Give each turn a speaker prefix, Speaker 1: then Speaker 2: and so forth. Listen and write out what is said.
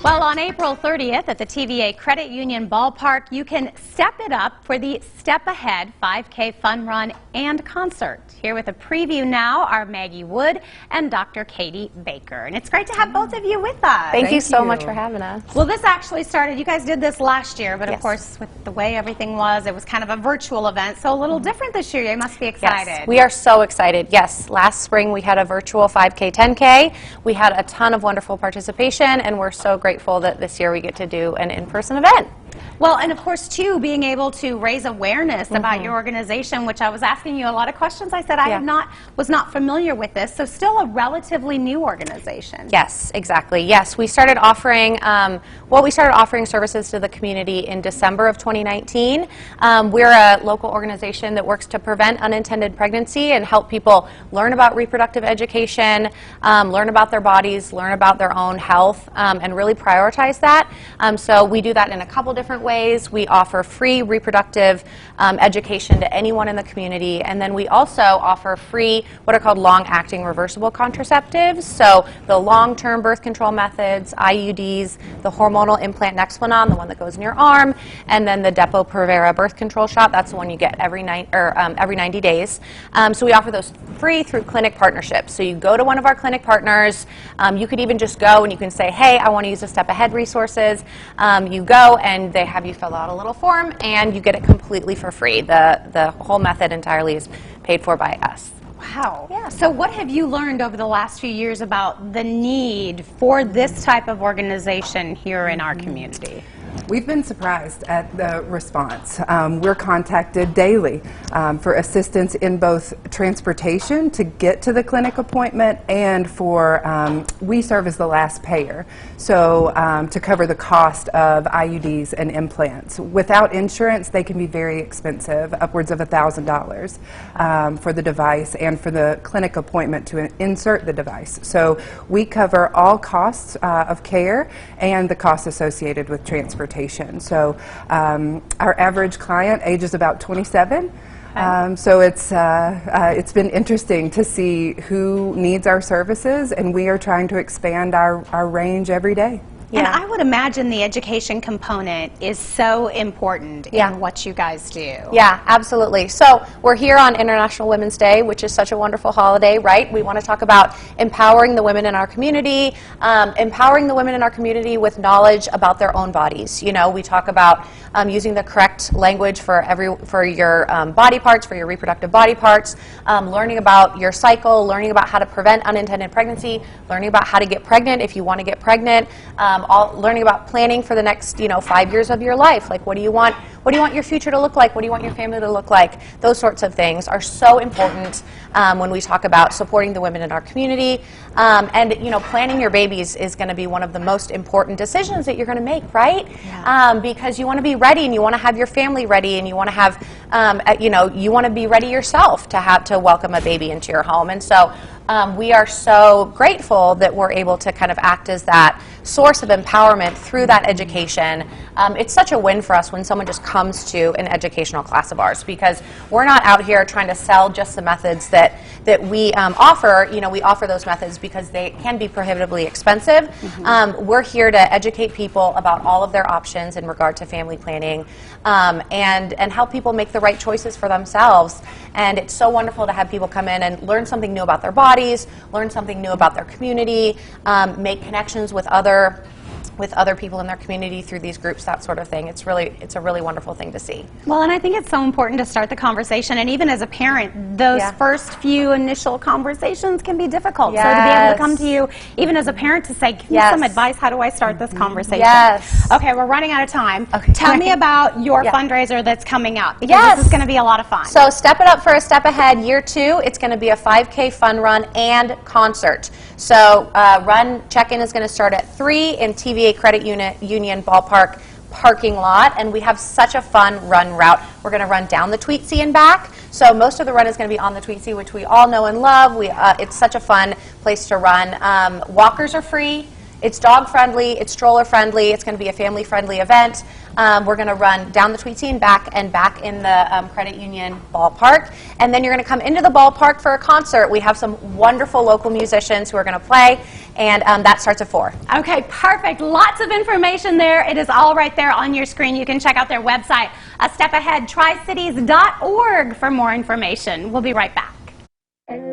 Speaker 1: Well, on April 30th at the TVA Credit Union Ballpark, you can step it up for the Step Ahead 5K Fun Run and Concert. Here with a preview now are Maggie Wood and Dr. Katie Baker. And it's great to have both of you with us.
Speaker 2: Thank you so much for having us.
Speaker 1: Well, this actually started, you guys did this last year, but
Speaker 2: Yes.
Speaker 1: of course, with the way everything was, it was kind of a virtual event, so a little different this year. You must be excited.
Speaker 2: Yes, we are so excited. Yes, last spring we had a virtual 5K, 10K. We had a ton of wonderful participation, and we're so grateful that this year we get to do an in-person event.
Speaker 1: Well, and of course, too, being able to raise awareness about your organization, which I was asking you a lot of questions. I said I was not familiar with this, so still a relatively new organization.
Speaker 2: Yes, exactly. Yes, we started offering, we started offering services to the community in December of 2019. We're a local organization that works to prevent unintended pregnancy and help people learn about reproductive education, learn about their bodies, learn about their own health, and really prioritize that. So we do that in a couple different ways. We offer free reproductive education to anyone in the community, and then we also offer free what are called long-acting reversible contraceptives. So the long-term birth control methods, IUDs, the hormonal implant Nexplanon, the one that goes in your arm, and then the Depo-Provera birth control shot. That's the one you get every 90 days. So we offer those free through clinic partnerships. So you go to one of our clinic partners. You could even just go and you can say, hey, I want to use the Step Ahead resources. You go and they have you fill out a little form and you get it completely for free. The whole method entirely is paid for by us.
Speaker 1: Wow. Yeah. So what have you learned over the last few years about the need for this type of organization here in our community?
Speaker 3: We've been surprised at the response. We're contacted daily for assistance in both transportation to get to the clinic appointment and for, we serve as the last payer, so to cover the cost of IUDs and implants. Without insurance, they can be very expensive, upwards of $1,000 for the device and for the clinic appointment to insert the device. So we cover all costs of care and the costs associated with transportation. So our average client age is about 27. So it's been interesting to see who needs our services, and we are trying to expand our range every day.
Speaker 1: Yeah. And I would imagine the education component is so important in what you guys do.
Speaker 2: Yeah, absolutely. So we're here on International Women's Day, which is such a wonderful holiday, right? We want to talk about empowering the women in our community, with knowledge about their own bodies. You know, we talk about using the correct language for your body parts, for your reproductive body parts, learning about your cycle, learning about how to prevent unintended pregnancy, learning about how to get pregnant if you want to get pregnant. Learning about planning for the next 5 years of your life. Like, what do you want your future to look like? What do you want your family to look like? Those sorts of things are so important when we talk about supporting the women in our community. And planning your babies is going to be one of the most important decisions that you're going to make, right? Yeah. Because you want to be ready, and you want to have your family ready, and you want to have, you want to be ready yourself to welcome a baby into your home. And so we are so grateful that we're able to kind of act as that source of empowerment through that education. It's such a win for us when someone just comes to an educational class of ours, because we're not out here trying to sell just the methods that we offer. We offer those methods because they can be prohibitively expensive. We're here to educate people about all of their options in regard to family planning, and help people make the right choices for themselves. And it's so wonderful to have people come in and learn something new about their bodies, learn something new about their community, make connections with other people in their community through these groups, that sort of thing. It's a really wonderful thing to see.
Speaker 1: Well, and I think it's so important to start the conversation, and even as a parent, those first few initial conversations can be difficult.
Speaker 2: Yes.
Speaker 1: So to be able to come to you, even as a parent, to say, give me some advice, how do I start this conversation?
Speaker 2: Yes.
Speaker 1: Okay, we're running out of time.
Speaker 2: Okay.
Speaker 1: Tell me about your fundraiser that's coming out, because this is going to be a lot of fun.
Speaker 2: So Step It Up for a Step Ahead, year 2, it's going to be a 5K fun run and concert. So check-in is going to start at 3 in TVA Credit Union Ballpark parking lot, and we have such a fun run route. We're going to run down the Tweetsee and back. So most of the run is going to be on the Tweetsee, which we all know and love. It's such a fun place to run. Walkers are free. It's dog friendly, it's stroller friendly, it's going to be a family friendly event. We're going to run down the Tweetsee and back in the Credit Union Ballpark. And then you're going to come into the ballpark for a concert. We have some wonderful local musicians who are going to play. and that starts at 4.
Speaker 1: Okay, perfect. Lots of information there. It is all right there on your screen. You can check out their website, a step ahead, tricities.org, for more information. We'll be right back.